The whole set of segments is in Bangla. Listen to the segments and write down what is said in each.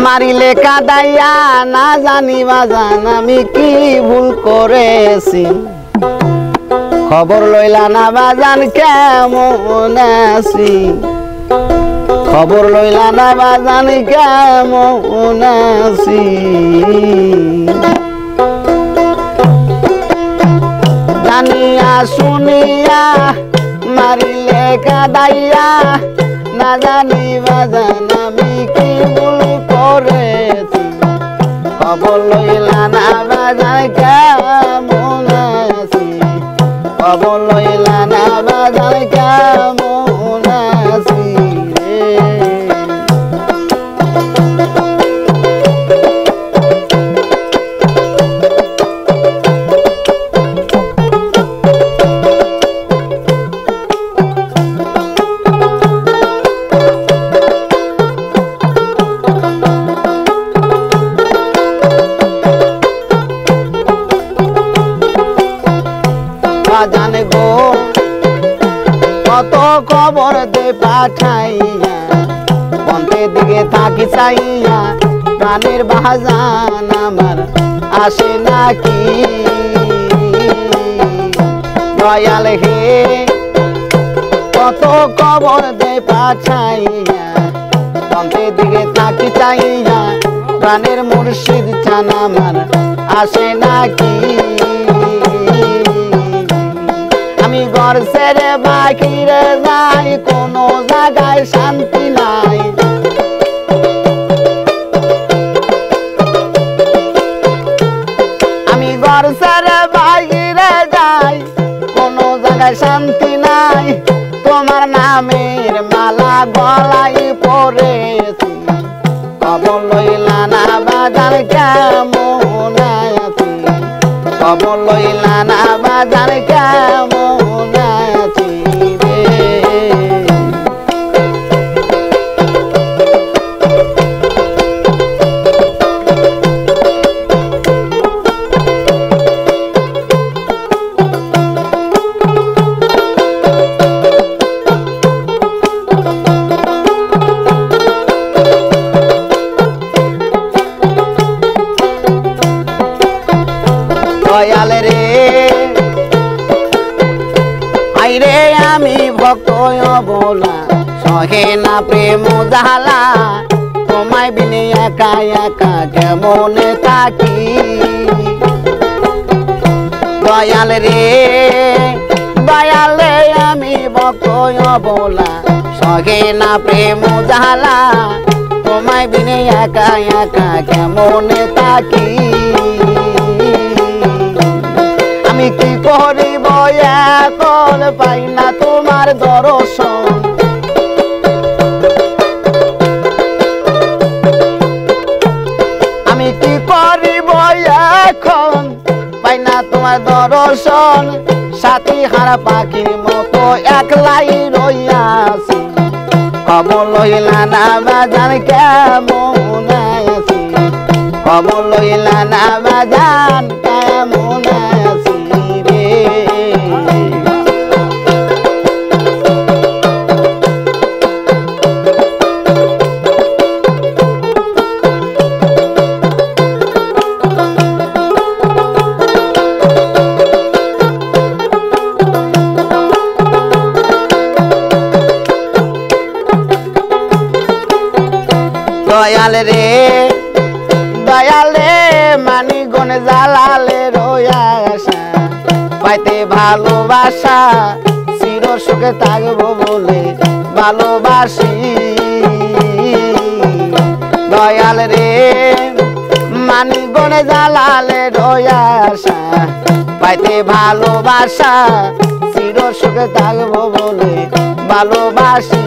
মারিলে কাদাইয়া না জানি বাজান আমি কি ভুল করেছি খবর লইলা না বাজান কেমন আছি খবর লইলা না বাজান কেমন আছি জানিয়া শুনিয়া মারিলে কাদাইয়া না জানি বাজান আমি কি ভুল করেছি খবর লইলা না বাজান কেমন আছি খবর লইলা না বাজান কেমন আছি বাজান গো কত খবর দে পাঠাইয়া পন্থের দিকে থাকি চাইয়া প্রাণের বাজান আমার আসে নাকি দয়াল হে কত খবর দে পাঠাইয়া পন্থের দিকে থাকি চাইয়া প্রাণের মুর্শিদ চান আমার আসে নাকি আমি ঘর ছেড়ে বাহিরে যাই কোনো জায়গায় শান্তি নাই আমি ঘর ছেড়ে বাহিরে যাই কোনো জায়গায় শান্তি নাই তোমার নামের মালা গলায় পড়েছি খবর লইলা না বাজার কেমন আছি খবর লইলা না বাজার কেমন আছি রে দয়াল রে আইরে আমি ভক্ত অবলা সহে না প্রেম জালা তোমায় বিনে একা একা কেমন থাকি দয়াল রে আমি ভক্ত অবলা সহে না প্রেম জালা তোমায় বিনে একা একা কেমন থাকি আমি কি করিব এখন পাই না তোমার দর্শন আমি কি করিব এখন পাই না তোমার দর্শন সাথী হারা পাখির মতো একলাই রইয়াছি খবর লইলা না বাজান কেমন আছি খবর লইলা না বাজান কেমন আছি রে দয়াল রে মানি গনে জালালে রয়াসা পাইতে ভালোবাসা চির সুখে থাকবো বলে ভালোবাসি দয়াল রে মানি গনে জালালে রয়াসা পাইতে ভালোবাসা চির সুখে থাকবো বলে ভালোবাসি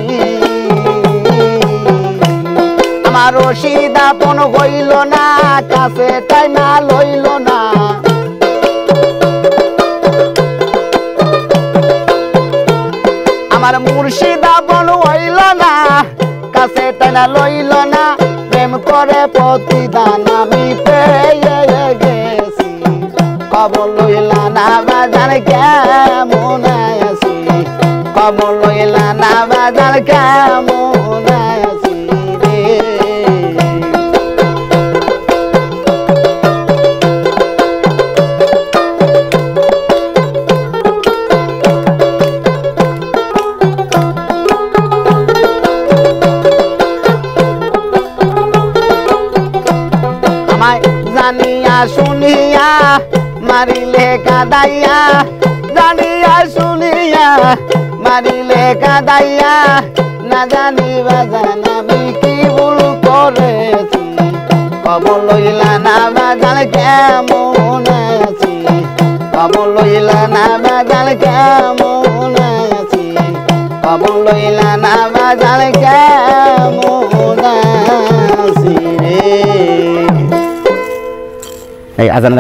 আমার রশিদ আপন হইল না কাছে তাই না লইল না আমার মুর্শিদ আপন হইল না কাছে তাই না লইল না প্রেম করে প্রতিদান আমি পেয়ে গেছি খবর লইলা না বাজার কেমন আছি খবর লইলা না বাজার কেমন আছি রে শুনিয়া মারিলে কাদাইয়া জানিয়া শুনিয়া মারিলে কাদাইয়া না জানি বাজান আমি কি ভুল করেছি খবর লইলা না বাজান কেমন আছি খবর লইলা না বাজান কেমন আছি খবর লইলা না বাজান কেমন আছি রে এই আজানের